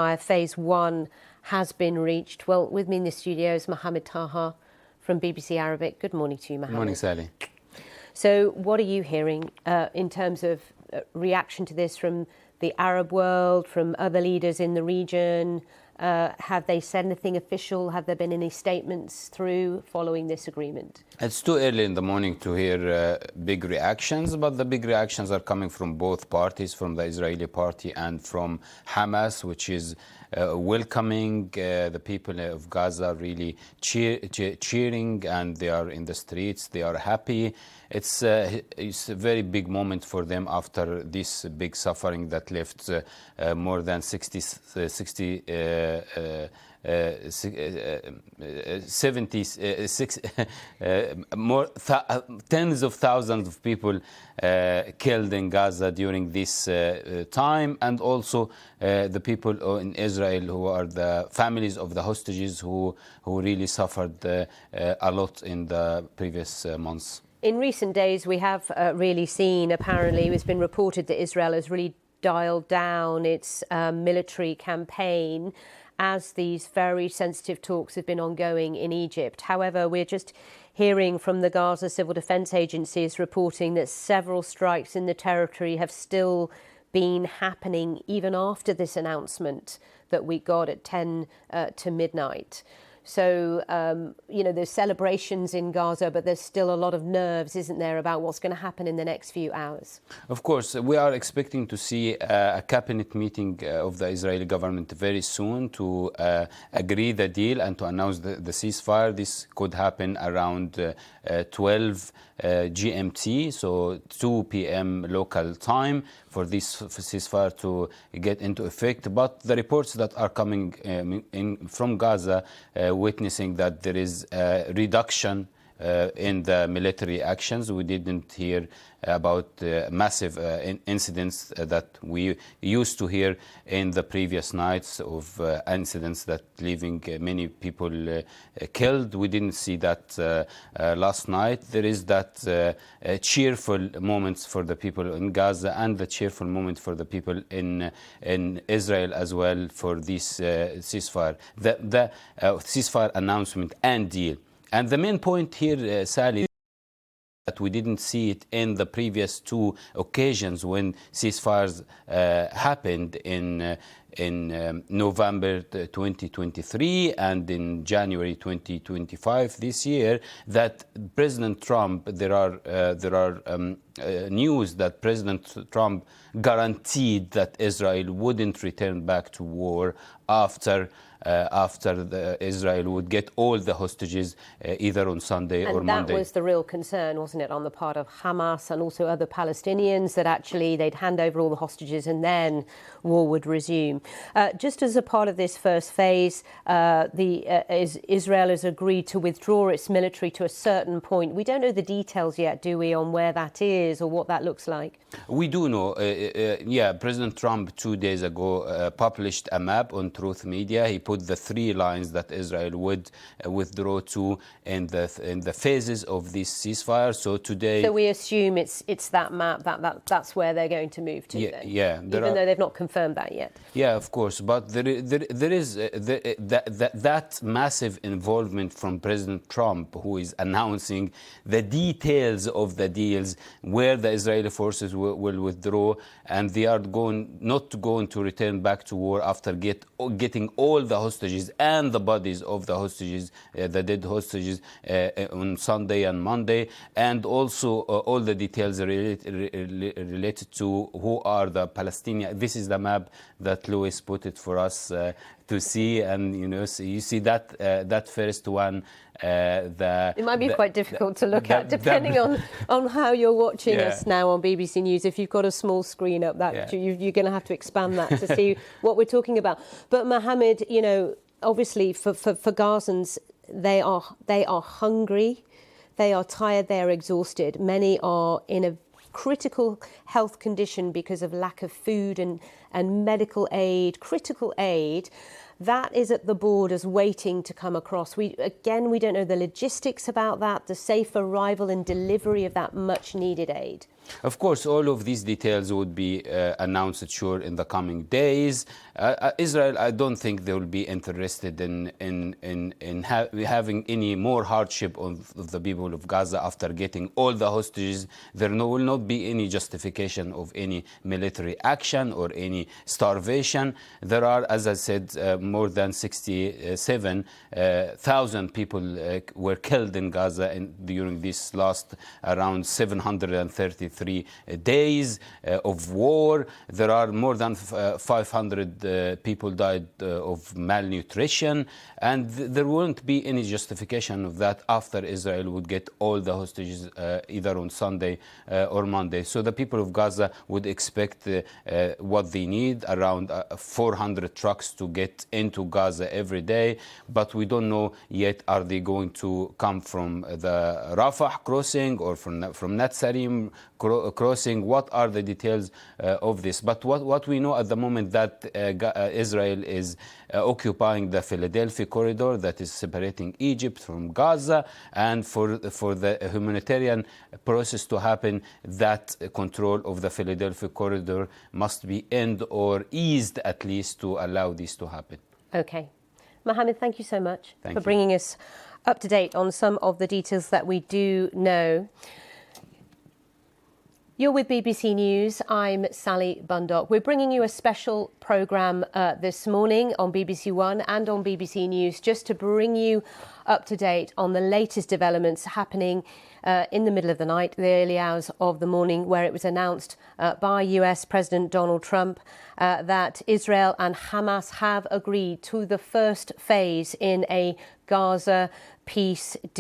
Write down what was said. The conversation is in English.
Phase 1 has been reached. Well, with me in the studio is Mohamed Taha from BBC Arabic. Good morning to you, Mohamed. Good morning, Sally. So what are you hearing in terms of reaction to this from the Arab world, from other leaders in the region? Have they said anything official? Have there been any statements through following this agreement? It's too early in the morning to hear big reactions, but the big reactions are coming from both parties, from the Israeli party and from Hamas, which is welcoming the people of Gaza, really cheering, and they are in the streets, they are happy. It's a very big moment for them after this big suffering that left more than 76 tens of thousands of people killed in Gaza during this time, and also the people in Israel who are the families of the hostages who really suffered a lot in the previous months. In recent days, we have really seen, apparently, it's been reported that Israel has really dialed down its military campaign as these very sensitive talks have been ongoing in Egypt. However, we're just hearing from the Gaza Civil Defense Agency is reporting that several strikes in the territory have still been happening even after this announcement that we got at 10 to midnight. So, there's celebrations in Gaza, but there's still a lot of nerves, isn't there, about what's going to happen in the next few hours? Of course, we are expecting to see a cabinet meeting of the Israeli government very soon to agree the deal and to announce the ceasefire. This could happen around 12 GMT, so 2 p.m. local time, for this ceasefire to get into effect. But the reports that are coming in from Gaza witnessing that there is a reduction in the military actions. We didn't hear about massive incidents that we used to hear in the previous nights of incidents that leaving many people killed. We didn't see that last night. There is that cheerful moments for the people in Gaza and the cheerful moment for the people in Israel as well for this ceasefire, the ceasefire announcement and deal. And the main point here, Sally, that we didn't see it in the previous two occasions when ceasefires happened in November 2023 and in January 2025 this year, that President Trump, there are news that President Trump guaranteed that Israel wouldn't return back to war after Israel would get all the hostages either on Sunday or Monday. And that was the real concern, wasn't it, on the part of Hamas and also other Palestinians, that actually they'd hand over all the hostages and then war would resume. Just as a part of this first phase, Israel has agreed to withdraw its military to a certain point. We don't know the details yet, do we, on where that is or what that looks like? We do know. President Trump 2 days ago published a map on Truth Media. He put the 3 lines that Israel would withdraw to in the phases of this ceasefire. So today, so we assume it's that map that's where they're going to move to. Even though they've not confirmed that yet. Yeah, of course, but there is that massive involvement from President Trump, who is announcing the details of the deals, where the Israeli forces will withdraw, and they are not going to return back to war after getting all the hostages and the bodies of the hostages, the dead hostages, on Sunday and Monday, and also all the details related to who are the Palestinians. This is the map that Louis put it for us to see, and so you see that first one. It might be quite difficult to look at, depending on how you're watching us now on BBC News. If you've got a small screen up, you're going to have to expand that to see what we're talking about. But Mohamed, obviously for Gazans, they are hungry, they are tired, they are exhausted. Many are in a critical health condition because of lack of food and and medical aid, critical aid, that is at the borders waiting to come across. We don't know the logistics about that, the safe arrival and delivery of that much needed aid. Of course, all of these details would be announced, sure, in the coming days. Israel, I don't think they will be interested in having any more hardship of the people of Gaza after getting all the hostages. There will not be any justification of any military action or any starvation. There are, as I said, more than 67,000 people were killed in Gaza during this last around 733 days of war. There are more than 500 people died of malnutrition, and there won't be any justification of that after Israel would get all the hostages either on Sunday or Monday. So the people of Gaza would expect what they need, around 400 trucks to get into Gaza every day, but we don't know yet, are they going to come from the Rafah crossing or from Netzarim crossing? What are the details of this? But what we know at the moment, that Israel is occupying the Philadelphia corridor that is separating Egypt from Gaza, and for the humanitarian process to happen, that control of the Philadelphia corridor must be ended or eased at least to allow this to happen. Okay. Mohamed, thank you so much for you. bringing us up to date on some of the details that we do know. You're with BBC News. I'm Sally Bundock. We're bringing you a special programme this morning on BBC One and on BBC News, just to bring you up to date on the latest developments happening in the middle of the night, the early hours of the morning, where it was announced by US President Donald Trump that Israel and Hamas have agreed to the first phase in a Gaza peace deal.